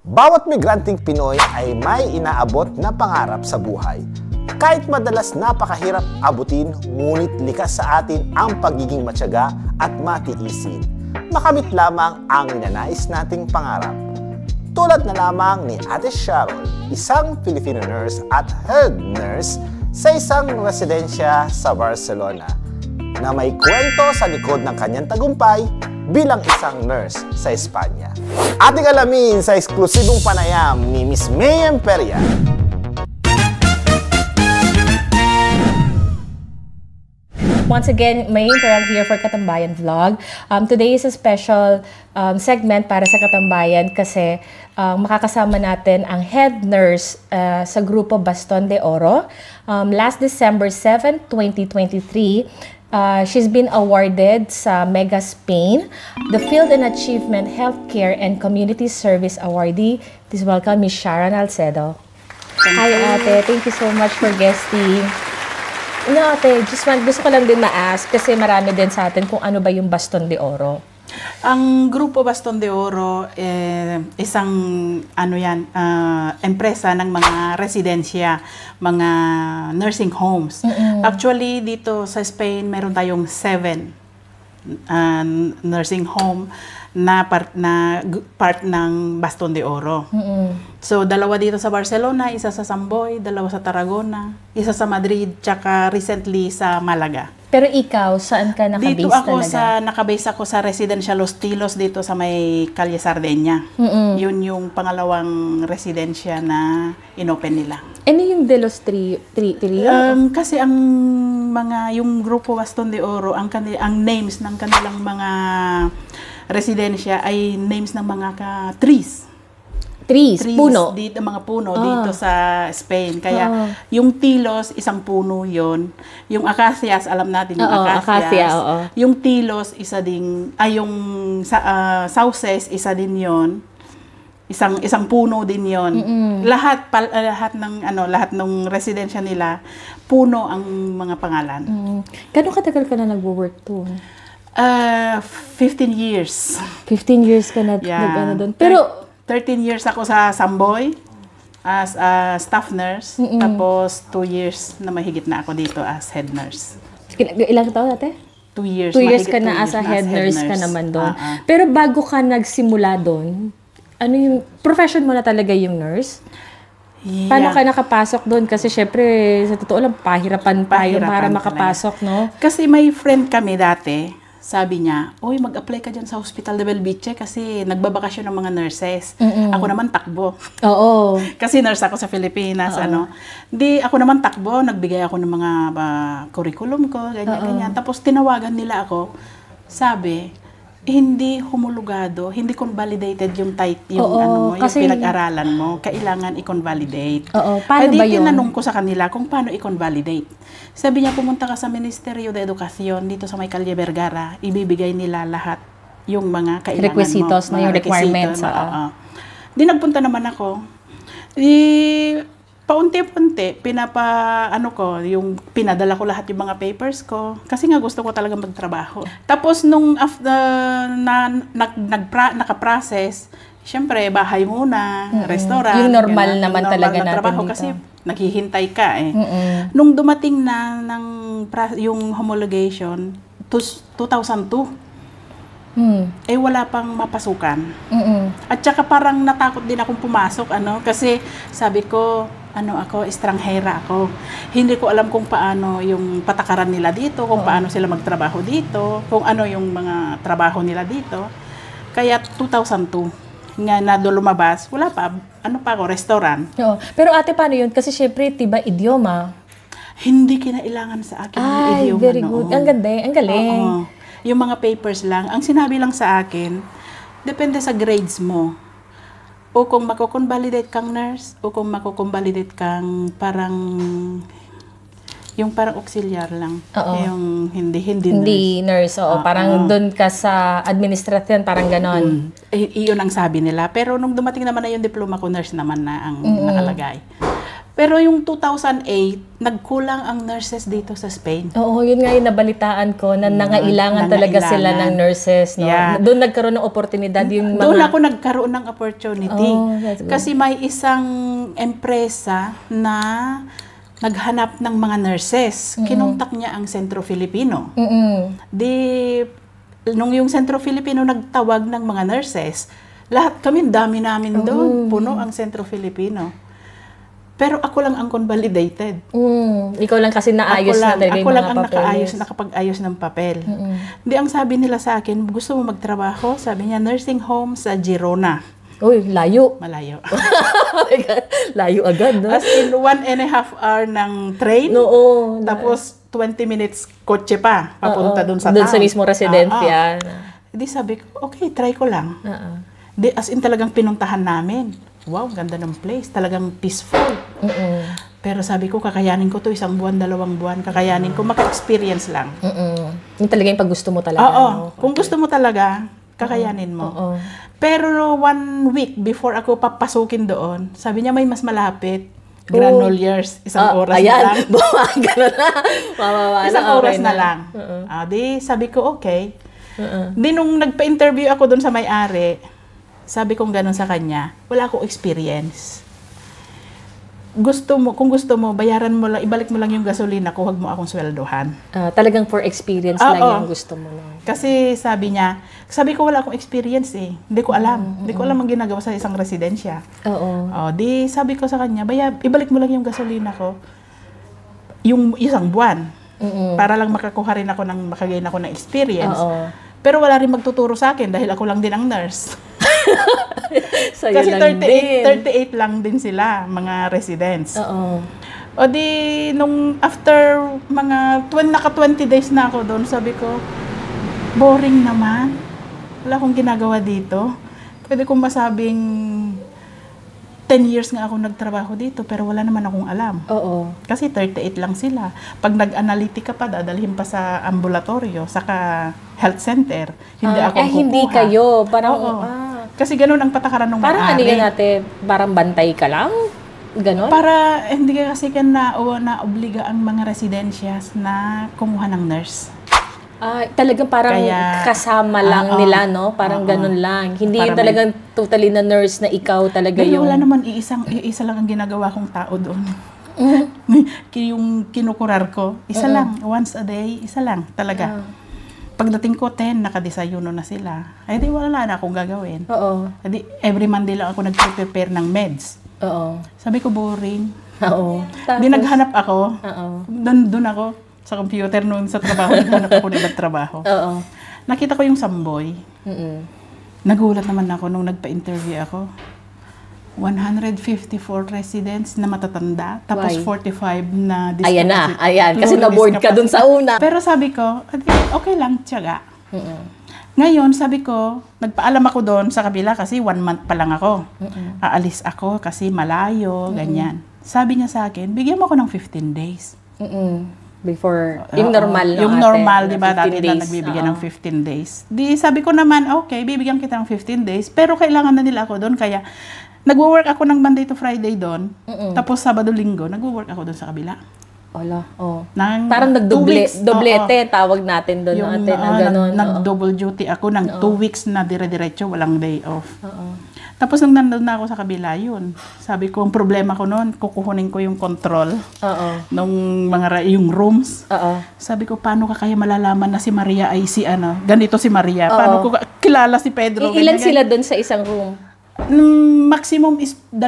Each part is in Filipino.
Bawat migranteng Pinoy ay may inaabot na pangarap sa buhay. Kahit madalas napakahirap abutin, ngunit likas sa atin ang pagiging matyaga at matiisin. Makamit lamang ang ninanais nating pangarap. Tulad na lamang ni Ate Sharon, isang Filipino nurse at head nurse sa isang residensya sa Barcelona, na may kwento sa likod ng kanyang tagumpay bilang isang nurse sa Espanya. Ating alamin sa eksklusibong panayam ni Miss May Emperia. Once again, May Emperia here for Katambayan Vlog. Today is a special segment para sa Katambayan kasi makakasama natin ang head nurse sa grupo Baston de Oro. Last December 7, 2023, she's been awarded sa Mega Spain, the Field and Achievement Healthcare and Community Service Awardee. Please welcome Ms. Sharon Alcedo. Hi ate, thank you so much for guesting. No ate, gusto ko lang din ma-ask kasi marami din sa atin kung ano ba yung Baston de Oro. Ang grupo Baston de Oro, isang empresa ng mga residensya, mga nursing homes. Actually, dito sa Spain, meron tayong 7 nursing home na part ng Baston de Oro. So, dalawa dito sa Barcelona, isa sa Samboy, dalawa sa Tarragona, isa sa Madrid, tsaka recently sa Malaga. Pero ikaw, saan ka nakabase dito ako talaga? Nakabase ako sa Residencia Los Tilos dito sa may Calle Sardenya. Yun yung pangalawang residensya na inopen nila. Ano yung De Los Trio? Kasi yung grupo Baston de Oro, ang names ng kanilang mga residensya ay names ng mga trees. Trees, puno. Dito, mga puno dito sa Spain. Kaya yung tilos, isang puno yon. Yung acacias, alam natin yung acacias. Yung tilos, isa din, yung sauces, isa din yon. Isang puno din yon. Lahat ng residensya nila, puno ang mga pangalan. Gano'ng katagal ka na nagwo-work to? 15 years. 15 years ka na nag-ano doon. Pero 13 years ako sa Samboy as a staff nurse. Tapos 2 years na mahigit na ako dito as head nurse. Ilang taon ate? 2 years. 2 years ka na as a head nurse ka naman doon. Pero bago ka nagsimula doon, ano yung profession mo na talaga yung nurse? Yeah. Paano ka nakapasok doon? Kasi syempre, sa totoo lang, pahirapan tayo para makapasok, no? Kasi may friend kami dati. Sabi niya, "Uy, mag-apply ka dyan sa Hospital de Belviche kasi nagbabakasyon ng mga nurses." Ako naman takbo. Oo. Kasi nurse ako sa Pilipinas, ako naman takbo, nagbigay ako ng mga curriculum ko, ganyan. Tapos tinawagan nila ako. Sabi, hindi homologado, hindi convalidated yung yung pinag-aralan mo. Kailangan i-convalidate. Paano ba yun? Tinanong ko sa kanila kung paano i-convalidate. Sabi niya, pumunta ka sa Ministerio de Educación dito sa may Calle Vergara, ibibigay nila lahat yung mga kailangan requisitos mo. Yung requirements. Di nagpunta naman ako. Paunti-unti, pinadala ko lahat yung mga papers ko. Kasi nga gusto ko talaga magtrabaho. Tapos nung nakaprocess, syempre, bahay muna, restaurant. Yung normal naman talaga natin trabaho dito. kasi naghihintay ka eh. Nung dumating na yung homologation, 2002, wala pang mapasukan. At saka parang natakot din akong pumasok, kasi sabi ko, estranghera ako. Hindi ko alam kung paano yung patakaran nila dito, kung paano sila magtrabaho dito, kung ano yung mga trabaho nila dito. Kaya 2002, nga na lumabas, wala pa, ako, restaurant. Pero ate, paano yun? Kasi syempre, tiba idioma. Hindi kinailangan sa akin yung idioma. Very good. Ang ganda, ang galing. Yung mga papers lang. Ang sinabi lang sa akin, depende sa grades mo. O kung mako-convalidate kang nurse, o kung mako-convalidate kang parang auxiliar lang. Yung hindi nurse. Parang doon ka sa administration, parang ganon. Iyon ang sabi nila. Pero nung dumating naman na yung diploma ko, nurse naman na ang nakalagay. Pero yung 2008, nagkulang ang nurses dito sa Spain. Oo, yun nga yung nabalitaan ko na nangailangan talaga sila ng nurses. No? Yeah. Doon nagkaroon ng oportunidad yung mga... Doon ako nagkaroon ng opportunity. Oh, that's good. Kasi may isang empresa na naghanap ng mga nurses. Kinontak niya ang Sentro Filipino. Nung yung Sentro Filipino nagtawag ng mga nurses, lahat kami, dami namin doon. Puno ang Sentro Filipino. Pero ako lang ang convalidated. Ikaw lang kasi naayos na talaga ako yung lang mga ang papeles. nakapag-ayos ng papel. Hindi, ang sabi nila sa akin, gusto mo magtrabaho? Sabi niya, nursing home sa Girona. Uy, layo. Malayo. Oh my God, layo agad, no? As in 1.5 hour ng train. Oo. Tapos 20 minutes kotse pa, papunta doon sa town. Doon sa mismo residensya. Di sabi ko, okay, try ko lang. Di, as in talagang pinuntahan namin. Wow, ganda ng place. Talagang peaceful. Pero sabi ko, kakayanin ko to 1 buwan, 2 buwan. Kakayanin ko, maka-experience lang. Yung talaga yung pag gusto mo talaga. Oo. No? Kung gusto mo talaga, kakayanin mo. Pero 1 week before ako papasukin doon, sabi niya may mas malapit. Granollers, 1 oras na lang. Ganun na. Mababa 1 oras na lang. Di, sabi ko, okay. Di, nung nagpa-interview ako doon sa may-ari, sabi kong gano'n sa kanya, wala akong experience. Kung gusto mo, bayaran mo lang, ibalik mo lang yung gasolina ko, huwag mo akong sweldohan. Talagang for experience lang yung gusto mo. No? Kasi sabi ko wala akong experience eh. Hindi ko alam. Hindi ko alam ang ginagawa sa isang residensya. Di sabi ko sa kanya, ibalik mo lang yung gasolina ko, yung 1 buwan. Para lang makakuha rin ako makagain ako ng experience. Pero wala rin magtuturo sa akin dahil ako lang din ang nurse. Kasi 38 lang din sila, mga residents. O di, nung after naka 20 days na ako doon, sabi ko, boring naman. Wala akong ginagawa dito. Pwede kong masabing 10 years nga ako nagtrabaho dito, pero wala naman akong alam. Kasi 38 lang sila. Pag nag-analytica pa, dadalhin pa sa ambulatoryo, saka health center. Hindi ako kukuha. Hindi kayo. Parang, kasi ganun ang patakaran ng parang may-ari. ano natin, parang bantay ka lang? Ganon? Para hindi ka kasi na-obliga ang mga residensyas na kumuha ng nurse. Talagang parang kasama lang nila, no? Parang ganun lang. Hindi yung talagang totally na nurse na ikaw talaga yung... Wala naman, isa lang ang ginagawa kong tao doon. Yung kinukurar ko, isa lang. Once a day, isa lang talaga. Pagdating ko 10, nakadesayuno na sila. Ay di wala na akong gagawin. Di, every Monday lang ako nag-prepare ng meds. Sabi ko boring. Di naghanap ako. Doon ako sa computer noon sa trabaho. Naghanap ako ng ibang trabaho. Nakita ko yung Samboy. Nagulat naman ako nung nagpa-interview ako. 154 residents na matatanda, tapos 45 na disability. Ayan. Kasi na-board ka dun sa una. Pero sabi ko, okay lang, tiyaga. Ngayon, sabi ko, nagpaalam ako doon sa kabila kasi 1 month pa lang ako. Aalis ako kasi malayo, ganyan. Sabi niya sa akin, bigyan mo ako ng 15 days. Before, yung normal no? Yung normal, di ba? Dati na nagbibigyan ng 15 days. Di sabi ko naman, okay, bibigyan kita ng 15 days, pero kailangan na nila ako doon, kaya nagwo-work ako ng Monday to Friday doon. Tapos Sabado, Linggo, nagwo-work ako doon sa kabila. Parang doblete, tawag natin doon. Nag-double duty ako ng 2 weeks na dire-diretso, walang day off. Tapos nung nandun na ako sa kabila, yun. Sabi ko, ang problema ko noon, kukuhunin ko yung control nung yung rooms. Sabi ko, paano ka kaya malalaman na si Maria ay ganito si Maria? Paano ko kilala si Pedro? Ilan sila doon sa isang room? Maximum is 2.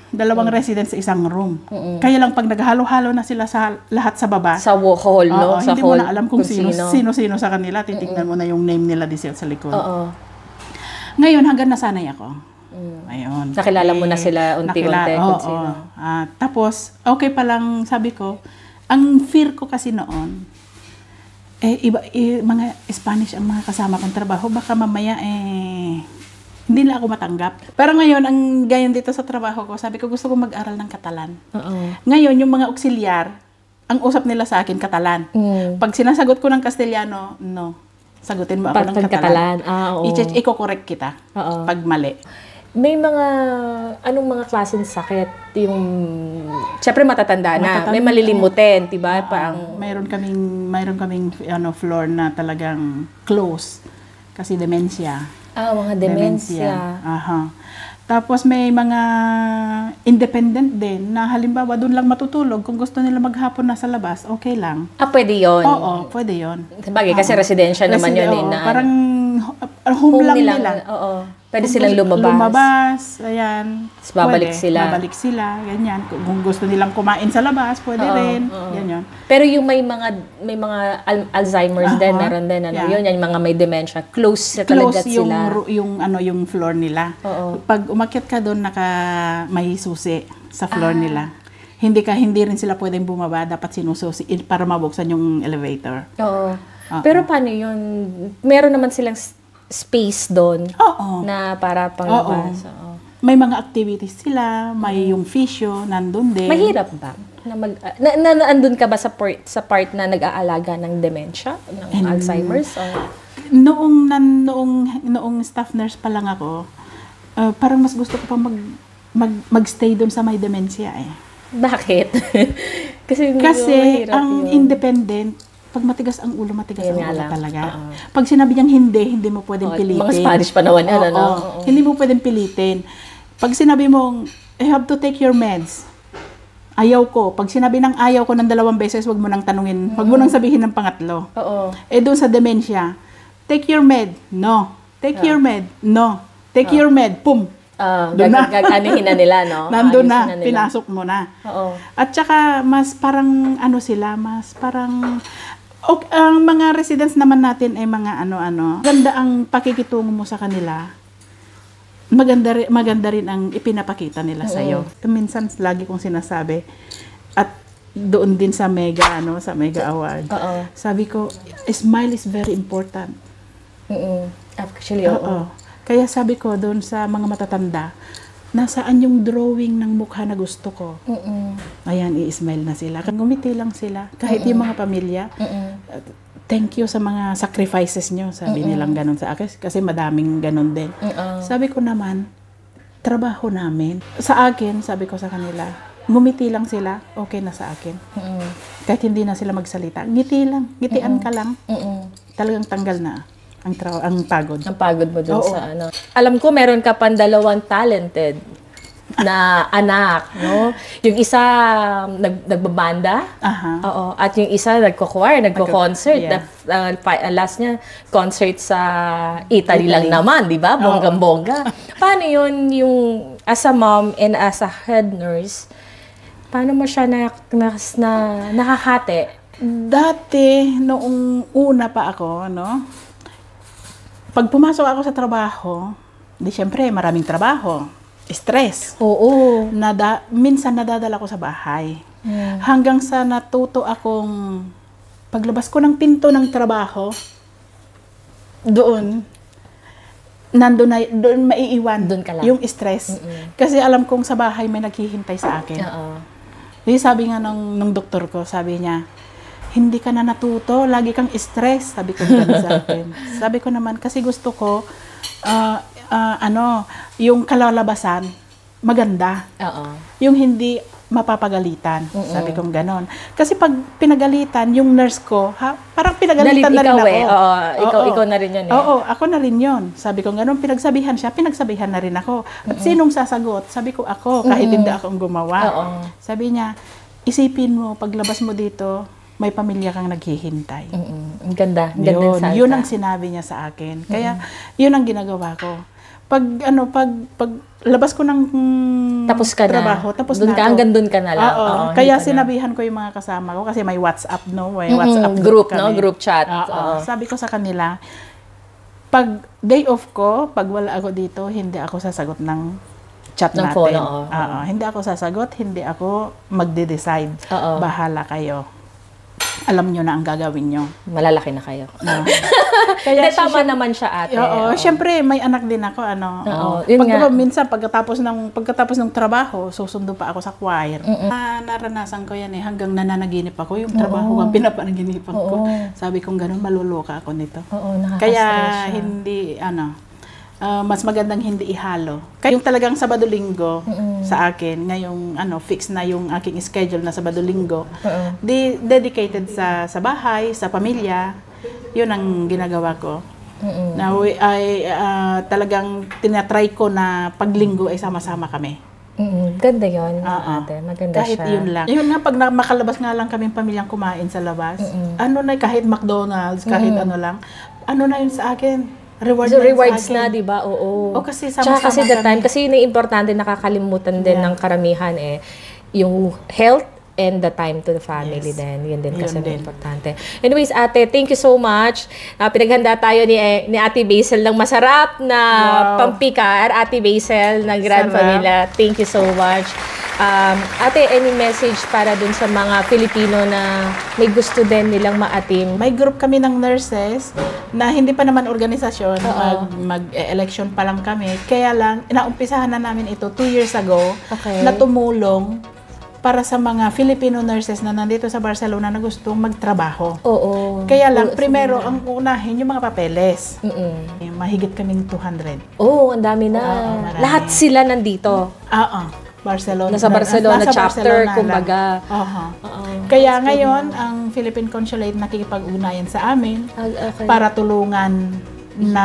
2 residents sa isang room. Kaya lang pag naghalo-halo na sila sa lahat sa baba. Sa hall, no? Sa hindi hall, mo na alam kung sino-sino sa kanila. Titignan mo na yung name nila sa likod. Ngayon, hanggang nasanay ako. Ayun. Nakilala mo na sila unti-unti. Tapos, okay pa lang, sabi ko, ang fear ko kasi noon, mga Spanish ang mga kasama kong trabaho, baka mamaya hindi na ako matanggap. Pero ngayon, ang gayon dito sa trabaho ko, sabi ko gusto ko mag-aral ng Catalan. Ngayon, yung mga auxiliar, ang usap nila sa akin, Catalan. Pag sinasagot ko ng Castellano, no. Sagutin mo ako ng Catalan. Iko-correct kita pag mali. May mga, anong mga klaseng sakit? Yung, syempre matatanda na, may malilimutin, diba? Mayroon kaming floor na talagang close. Kasi dementia. Mga dementia. Aha. Tapos may mga independent din na halimbawa doon lang matutulog. Kung gusto nila maghapon na sa labas, okay lang. Pwede yun? Oo, pwede yun. Sabagay, kasi residential naman yun. Parang home lang nila. Oo. Pwede silang lumabas. Lumabas, ayan. Babalik sila. Babalik sila, ganyan. Kung gusto nilang kumain sa labas, pwede rin. Ganyan. Pero yung may mga Alzheimer's din, meron din. Yun, yung mga may dementia. Close talaga sila. Close yung floor nila. Pag umakyat ka doon, may susi sa floor nila. Hindi rin sila pwedeng bumaba, dapat sinususi para mabuksan yung elevator. Oo. Pero paano yun? Meron naman silang space doon na para panglabas. May mga activities sila, may yung physio, nandun din. Mahirap ba? Andun ka ba sa part na nag-aalaga ng dementia, ng Alzheimer's? Noong staff nurse pa lang ako, parang mas gusto ko pa magstay doon sa may dementia eh. Bakit? Kasi ang independent, pag matigas ang ulo, matigas ang ulo talaga. Pag sinabi niyang hindi mo pwedeng pilitin. Mga Spanish pa naman yan, Hindi mo pwedeng pilitin. Pag sinabi mong, I have to take your meds, ayaw ko. Pag sinabi ng ayaw ko ng 2 beses, wag mo nang tanungin, wag mo nang sabihin ng pangatlo. Doon sa dementia, take your med, no. Take your med, no. Take your med, pum. Gaganihin na nila, no? Nandun na, pinasok mo na. At saka, mas parang, mas parang, ang mga residents naman natin ay mga Maganda ang pakikitungo mo sa kanila. Maganda rin ang ipinapakita nila sa'yo. Minsan, lagi kong sinasabi, at doon din sa Mega Award, sabi ko, smile is very important. Actually, Kaya sabi ko doon sa mga matatanda, nasaan yung drawing ng mukha na gusto ko? Ayan, i-smile na sila. Ngumiti lang sila. Kahit yung mga pamilya, thank you sa mga sacrifices nyo. Sabi nilang ganun sa akin. Kasi madaming ganun din. Sabi ko naman, trabaho namin. Sa akin, sabi ko sa kanila, ngumiti lang sila, okay na sa akin. Kahit hindi na sila magsalita. Ngiti lang. Ngitian ka lang. Talagang tanggal na ang pagod. Ang pagod mo dun sa Alam ko, meron ka pang 2 talented na anak, no? Yung isa nagbabanda, at yung isa nagko-choir, nagko-concert. Last niya, concert sa Italy lang naman, di ba? Bonggang-bongga. Paano yun, yung as a mom and as a head nurse, paano mo siya nakahati? Dati, noong una pa ako, pag pumasok ako sa trabaho, di syempre, maraming trabaho. Stress. Minsan nadadala ko sa bahay. Hanggang sa natuto akong paglabas ko ng pinto ng trabaho, doon maiiwan doon ka lang. Yung stress. Kasi alam kong sa bahay may naghihintay sa akin. Sabi nga ng doktor ko, sabi niya, hindi ka na natuto, lagi kang stress. Sabi ko gano'n sa akin. Sabi ko naman, kasi gusto ko, yung kalalabasan, maganda. Yung hindi mapapagalitan. Sabi kong gano'n. Kasi pag pinagalitan, yung nurse ko, parang pinagalitan na rin ako. Ikaw na rin yun eh. Oo, ako na rin yun. Sabi ko gano'n, pinagsabihan siya, pinagsabihan na rin ako. At sinong sasagot? Sabi ko ako, kahit hindi akong gumawa. Sabi niya, isipin mo, paglabas mo dito, may pamilya kang naghihintay. Ang ganda. Yun ang sinabi niya sa akin. Kaya, yun ang ginagawa ko. Pag labas ko ng tapos ka trabaho, tapos na ako. Hanggang doon ka na lang. Kaya sinabihan ko yung mga kasama ko, kasi may WhatsApp, may WhatsApp group, group chat. Sabi ko sa kanila, pag day off ko, pag wala ako dito, hindi ako sasagot ng chat natin. Phone, hindi ako sasagot, hindi ako magde-decide. Bahala kayo. Alam nyo na ang gagawin nyo. Malalaki na kayo. Kaya tama naman siya, ate. Siyempre, may anak din ako. Minsan, pagkatapos ng trabaho, susundo pa ako sa choir. Naranasan ko yan hanggang nananaginip ako. Yung trabaho ang pinapanaginipan ko. Sabi kong gano'n, maluluka ako nito. Kaya, hindi, mas magandang hindi ihalo. Kaya yung talagang Sabado-Linggo sa akin, ngayong fix na yung aking schedule na Sabado-Linggo, dedicated sa bahay, sa pamilya, yun ang ginagawa ko. Now, talagang tinatry ko na paglinggo ay sama-sama kami. Ganda yun, ate. Maganda kahit siya. Yun lang. Yun nga, pag makalabas nga lang kaming pamilyang kumain sa labas, kahit McDonald's, kahit ano lang, na yun sa akin. Rewards na, di ba? Oo. O kasi sama-sama kasi the time, kami. kasi yun yung importante, nakakalimutan din ng karamihan yung health and the time to the family din. Yun din kasi importante. Anyways, ate, thank you so much. Pinaghanda tayo ni Ate Basil ng masarap na pampikar. Ate Basil ng Grand Familia. Thank you so much. Ate, any message para dun sa mga Filipino na may gusto din nilang maatim? May group kami ng nurses na hindi pa naman organisasyon. Mag-election pa lang kami. Kaya lang, inaumpisahan na namin ito 2 years ago na tumulong para sa mga Filipino nurses na nandito sa Barcelona na gustong magtrabaho. Kaya lang, primero, ang unahin yung mga papeles. Mahigit kaming 200. Ang dami na. Lahat sila nandito. Barcelona. Nasa Barcelona chapter, kumbaga. Kaya ngayon, ang Philippine Consulate nakikipag-ugnayan sa amin para tulungan na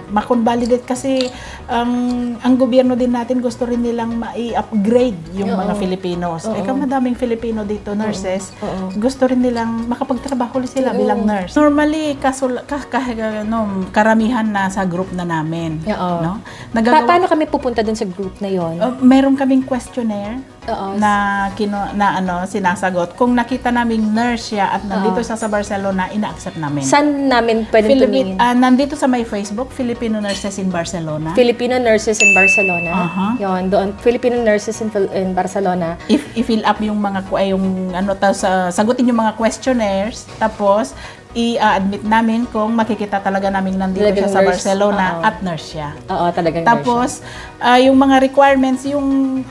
ma-convalidate kasi ang gobyerno din natin gusto rin nilang ma-i-upgrade yung mga Filipinos. Madaming Filipino dito, nurses, gusto rin nilang makapagtrabaho sila bilang nurse. Normally, karamihan na sa group na namin. No? Paano kami pupunta dun sa group na yon? Meron kaming questionnaire na sinasagot. Kung nakita naming nurse siya at nandito sa Barcelona, ina-accept namin. Saan namin pwedeng tumingin? Nandito sa may Facebook, Filipino Nurses in Barcelona. Filipino Nurses in Barcelona. Yun, doon. Filipino Nurses in Barcelona. I-fill up yung mga sagutin yung mga questionnaires, tapos i-admit namin kung makikita talaga namin nandito siya sa Barcelona at nurse siya. Talagang tapos, yung mga requirements, yung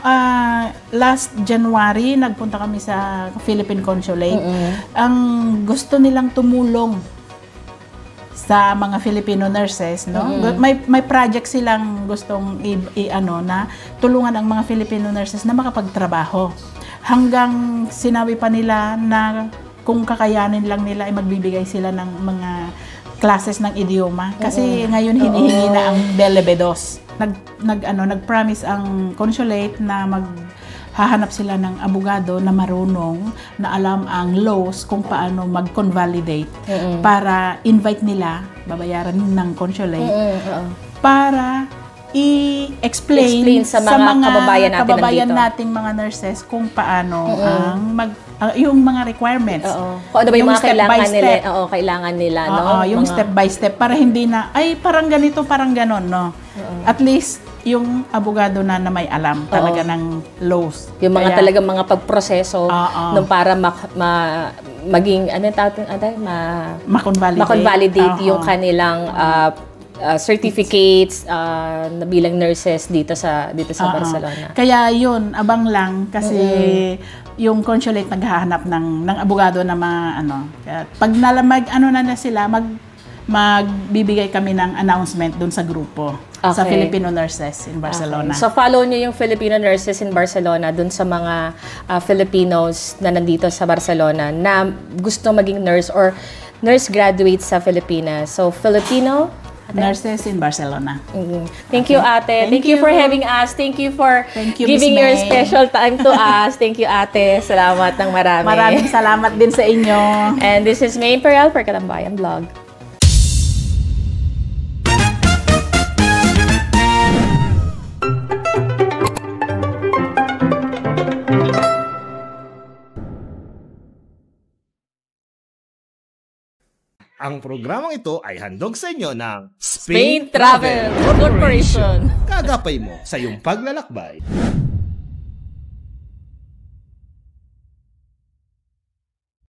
last January, nagpunta kami sa Philippine Consulate. Ang gusto nilang tumulong sa mga Filipino nurses, no? May project silang gustong na tulungan ang mga Filipino nurses na makapagtrabaho. Hanggang sinabi pa nila na kung kakayanin lang nila ay magbibigay sila ng mga classes ng idioma kasi ngayon hinihingi na ang Belebedos. Nag-promise ang consulate na hahanap sila ng abogado na marunong, na alam ang laws kung paano mag-convalidate para invite nila, babayaran ng consulate, para i-explain sa mga kababayan nating mga nurses kung paano yung mga requirements. Kung ano ba yung mga kailangan nila, no? Yung step by step para hindi na parang ganito, parang ganon, no? At least yung abogado na may alam talaga ng laws. Yung mga talagang mga pagproseso nung para maging ma-convalidate yung kanilang certificates na bilang nurses dito sa Barcelona. Kaya yun, abang lang kasi yung consulate naghahanap ng abogado na pag nalamag na sila, magbibigay kami ng announcement dun sa grupo sa Filipino Nurses in Barcelona. So follow niyo yung Filipino Nurses in Barcelona dun sa mga Filipinos na nandito sa Barcelona na gusto maging nurse or nurse graduate sa Pilipinas. So Filipino Nurses in Barcelona. Thank you, ate. Thank you for having us. Thank you for giving your special time to us. Thank you, ate. Salamat ng marami. Maraming salamat din sa inyo. And this is May Imperial for Katambayan Vlog. Ang programang ito ay handog sa inyo ng Spain Travel Corporation. Kagapay mo sa iyong paglalakbay.